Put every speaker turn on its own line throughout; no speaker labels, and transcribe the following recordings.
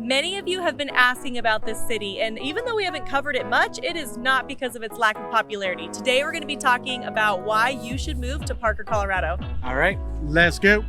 Many of you have been asking about this city, and even though we haven't covered it much, it is not because of its lack of popularity. Today we're going to be talking about why you should move to Parker, Colorado.
All right, let's go.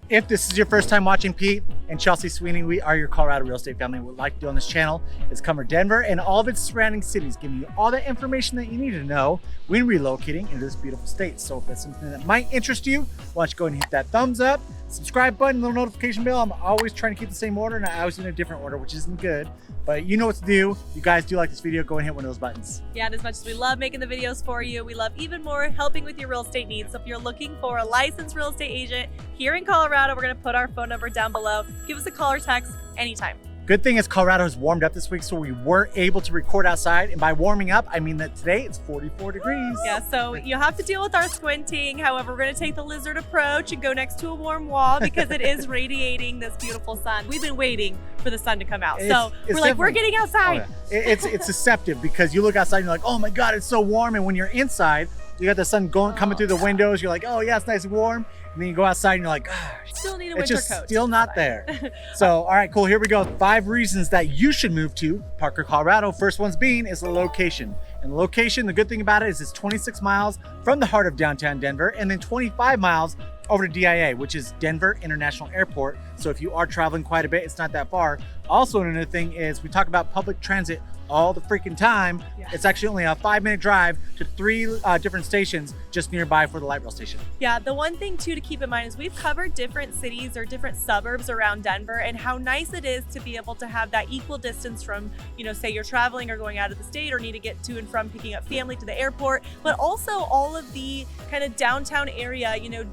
If this is your first time watching, Pete and Chelsea Sweeney, we are your Colorado real estate family. What we like to do on this channel is cover Denver and all of its surrounding cities, giving you all the information that you need to know when relocating into this beautiful state. So if that's something that might interest you, why don't you go ahead and hit that thumbs up, subscribe button, little notification bell. I'm always trying to keep the same order, and I always do in a different order, which isn't good. But you know what to do. You guys do like this video, go and hit one of those buttons.
Yeah, and as much as we love making the videos for you, we love even more helping with your real estate needs. So if you're looking for a licensed real estate agent here in Colorado, we're going to put our phone number down below. Give us a call or text anytime.
Good thing is Colorado has warmed up this week, so we were able to record outside. And by warming up, I mean that today it's 44 degrees.
Yeah, so you have to deal with our squinting. However, we're going to take the lizard approach and go next to a warm wall because it is radiating this beautiful sun. We've been waiting for the sun to come out. So we're like, we're getting outside.
Oh, yeah. It's deceptive because you look outside and you're like, oh my God, it's so warm. And when you're inside, you got the sun coming through the windows. You're like, oh yeah, it's nice and warm. And then you go outside and you're like,
still need a winter coat.
It's just still not there. So, all right, cool. Here we go. 5 reasons that you should move to Parker, Colorado. First one's is the location. And the location, the good thing about it is it's 26 miles from the heart of downtown Denver and then 25 miles over to DIA, which is Denver International Airport. So if you are traveling quite a bit, it's not that far. Also, another thing is we talk about public transit all the freaking time. Yeah. It's actually only a 5-minute drive to 3 different stations just nearby for the light rail station.
Yeah, the one thing too to keep in mind is we've covered different cities or different suburbs around Denver and how nice it is to be able to have that equal distance from, you know, say you're traveling or going out of the state or need to get to and from picking up family to the airport, but also all of the kind of downtown area, you know,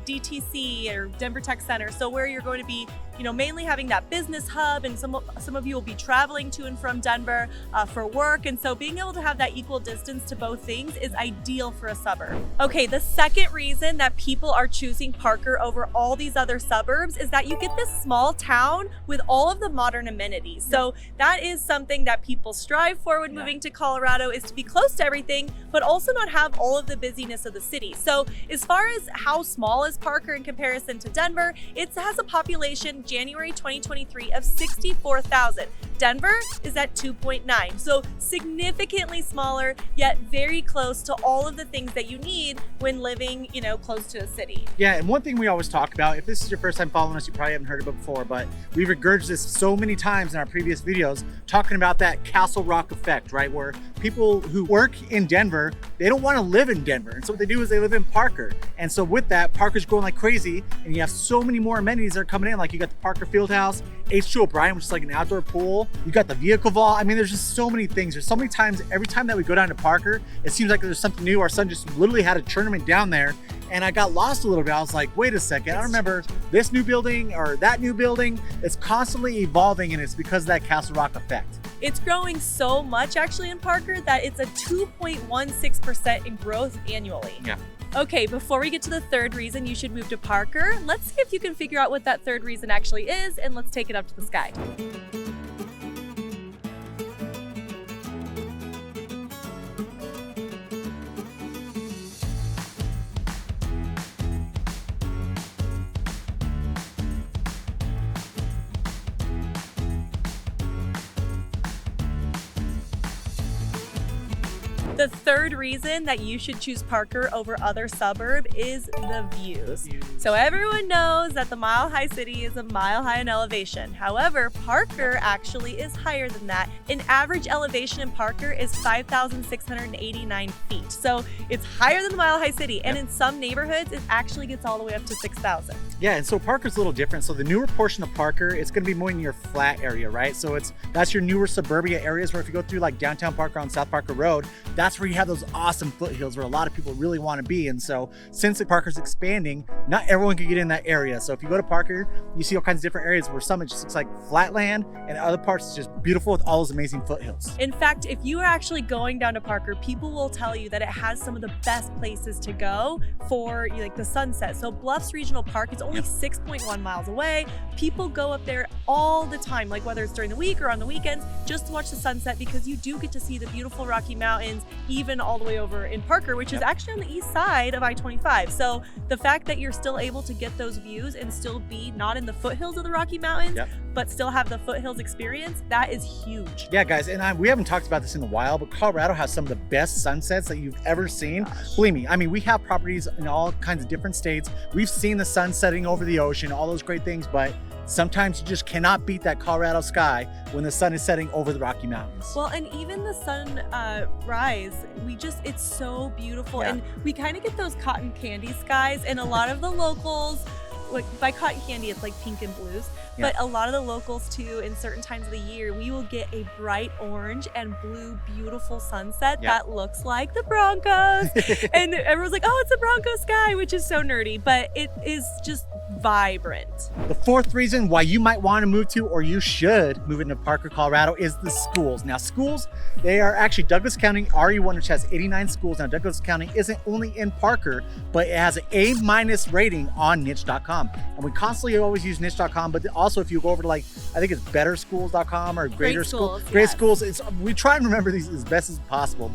DTC or Denver Tech Center. So where you're going to be, you know, mainly having that business hub, and some of you will be traveling to and from Denver for work. And so being able to have that equal distance to both things is ideal for a suburb. Okay, the second reason that people are choosing Parker over all these other suburbs is that you get this small town with all of the modern amenities. So that is something that people strive for when moving to Colorado, is to be close to everything, but also not have all of the busyness of the city. So as far as how small is Parker in comparison to Denver, it has a population January 2023 of 64,000. Denver is at 2.9, so significantly smaller, yet very close to all of the things that you need when living, you know, close to a city.
Yeah, and one thing we always talk about, if this is your first time following us, you probably haven't heard of it before, but we've regurgitated this so many times in our previous videos, talking about that Castle Rock effect, right? Where people who work in Denver, they don't want to live in Denver. And so what they do is they live in Parker. And so with that, Parker's growing like crazy, and you have so many more amenities that are coming in. Like you got the Parker Fieldhouse, H2 O'Brien, which is like an outdoor pool. You got the vehicle vault. I mean, there's just so many things. There's so many times, every time that we go down to Parker, it seems like there's something new. Our son just literally had a tournament down there, and I got lost a little bit. I was like, wait a second, I don't remember this new building or that new building. It's constantly evolving, and it's because of that Castle Rock effect.
It's growing so much actually in Parker that it's a 2.16% in growth annually.
Yeah.
Okay, before we get to the third reason you should move to Parker, let's see if you can figure out what that third reason actually is, and let's take it up to the sky. The third reason that you should choose Parker over other suburb is the views. So everyone knows that the Mile High City is a mile high in elevation. However, Parker actually is higher than that. An average elevation in Parker is 5,689 feet. So it's higher than the Mile High City. And in some neighborhoods, it actually gets all the way up to 6,000.
Yeah, and so Parker's a little different. So the newer portion of Parker, it's gonna be more in your flat area, right? So that's your newer suburbia areas where if you go through like downtown Parker on South Parker Road, that's where you have those awesome foothills where a lot of people really want to be. And so since the Parker's expanding, not everyone can get in that area. So if you go to Parker, you see all kinds of different areas where some it just looks like flat land and other parts is just beautiful with all those amazing foothills.
In fact, if you are actually going down to Parker, people will tell you that it has some of the best places to go for like the sunset. So Bluffs Regional Park is only 6.1 miles away. People go up there all the time, like whether it's during the week or on the weekends, just to watch the sunset, because you do get to see the beautiful Rocky Mountains, even all the way over in Parker, which is actually on the east side of I-25. So the fact that you're still able to get those views and still be not in the foothills of the Rocky Mountains, but still have the foothills experience, that is huge.
Yeah, guys, and we haven't talked about this in a while, but Colorado has some of the best sunsets that you've ever seen. Believe me, I mean, we have properties in all kinds of different states. We've seen the sun setting over the ocean, all those great things, but sometimes you just cannot beat that Colorado sky when the sun is setting over the Rocky Mountains.
Well, and even the sun rise, it's so beautiful. And we kind of get those cotton candy skies, and a lot of the locals, like by cotton candy, it's like pink and blues. But a lot of the locals too, in certain times of the year, we will get a bright orange and blue, beautiful sunset that looks like the Broncos. And everyone's like, oh, it's a Bronco sky, which is so nerdy, but it is just vibrant.
The fourth reason why you might want to move to, or you should move into Parker, Colorado, is the schools. Now schools, they are actually Douglas County RE1, which has 89 schools. Now Douglas County isn't only in Parker, but it has an A- rating on niche.com. And we constantly always use niche.com, but also if you go over to like, I think it's betterschools.com or greater schools, great schools. We try and remember these as best as possible,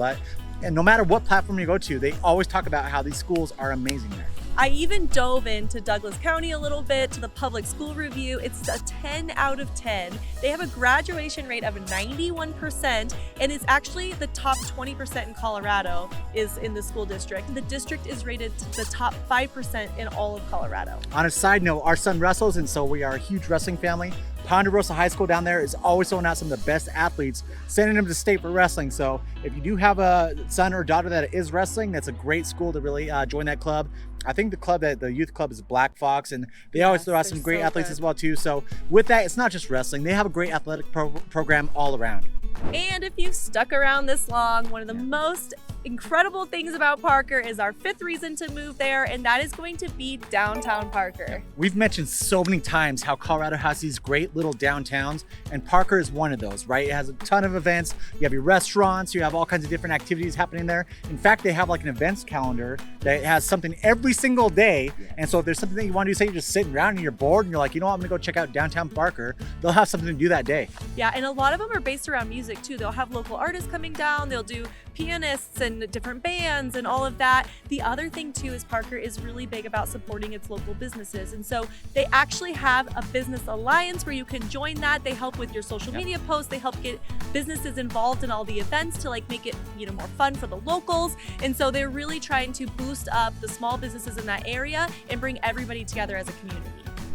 and no matter what platform you go to, they always talk about how these schools are amazing there.
I even dove into Douglas County a little bit, to the public school review. It's a 10 out of 10. They have a graduation rate of 91%, and it's actually the top 20% in Colorado is in the school district. The district is rated the top 5% in all of Colorado.
On a side note, our son wrestles, and so we are a huge wrestling family. Ponderosa High School down there is always throwing out some of the best athletes, sending them to state for wrestling. So if you do have a son or daughter that is wrestling, that's a great school to really join that club. I think the youth club is Black Fox, and they always throw out some great athletes as well too. So with that, it's not just wrestling. They have a great athletic program all around.
And if you've stuck around this long, one of the most incredible things about Parker is our fifth reason to move there, and that is going to be downtown Parker.
We've mentioned so many times how Colorado has these great little downtowns, and Parker is one of those, right? It has a ton of events. You have your restaurants, you have all kinds of different activities happening there. In fact, they have like an events calendar that has something every single day. And so if there's something that you want to do, say you're just sitting around and you're bored and you're like, you know what, I'm gonna go check out downtown Parker, they'll have something to do that day.
Yeah, and a lot of them are based around music too. They'll have local artists coming down, they'll do pianists and different bands and all of that. The other thing too is Parker is really big about supporting its local businesses, and so they actually have a business alliance where you can join that. They help with your social media posts, they help get businesses involved in all the events to like make it more fun for the locals. And so they're really trying to boost up the small businesses in that area and bring everybody together as a community.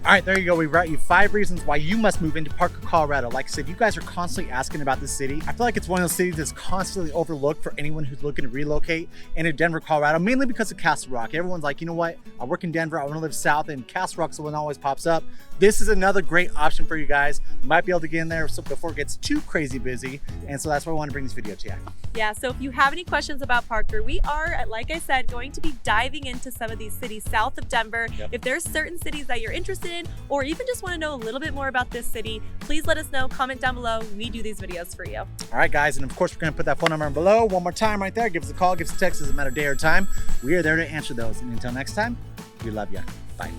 All right, there you go. We brought you 5 reasons why you must move into Parker, Colorado. Like I said, you guys are constantly asking about this city. I feel like it's one of those cities that's constantly overlooked for anyone who's looking to relocate into Denver, Colorado, mainly because of Castle Rock. Everyone's like, you know what? I work in Denver, I want to live south, and Castle Rock's the one that always pops up. This is another great option for you guys. You might be able to get in there before it gets too crazy busy, and so that's why I want to bring this video to you.
Yeah, so if you have any questions about Parker, we are, like I said, going to be diving into some of these cities south of Denver. If there's certain cities that you're interested in, or even just want to know a little bit more about this city, please let us know, comment down below. We do these videos for you. All
right, guys, and of course, we're going to put that phone number below one more time right there. Give us a call, give us a text, doesn't matter day or time. We are there to answer those. And until next time, we love you. Bye.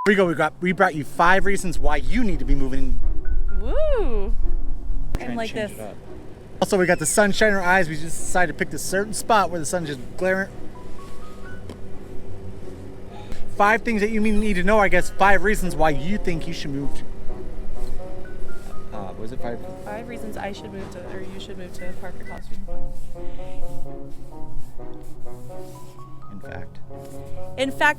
Here we go. We brought you 5 reasons why you need to be moving.
Woo! And like this.
Also, we got the sunshine in our eyes. We just decided to pick this certain spot where the sun just glaring. 5 things that you need to know, I guess. 5 reasons why you think you should move. Was it 5?
5 reasons I should move to, or you should move to Parker, Colorado.
In fact.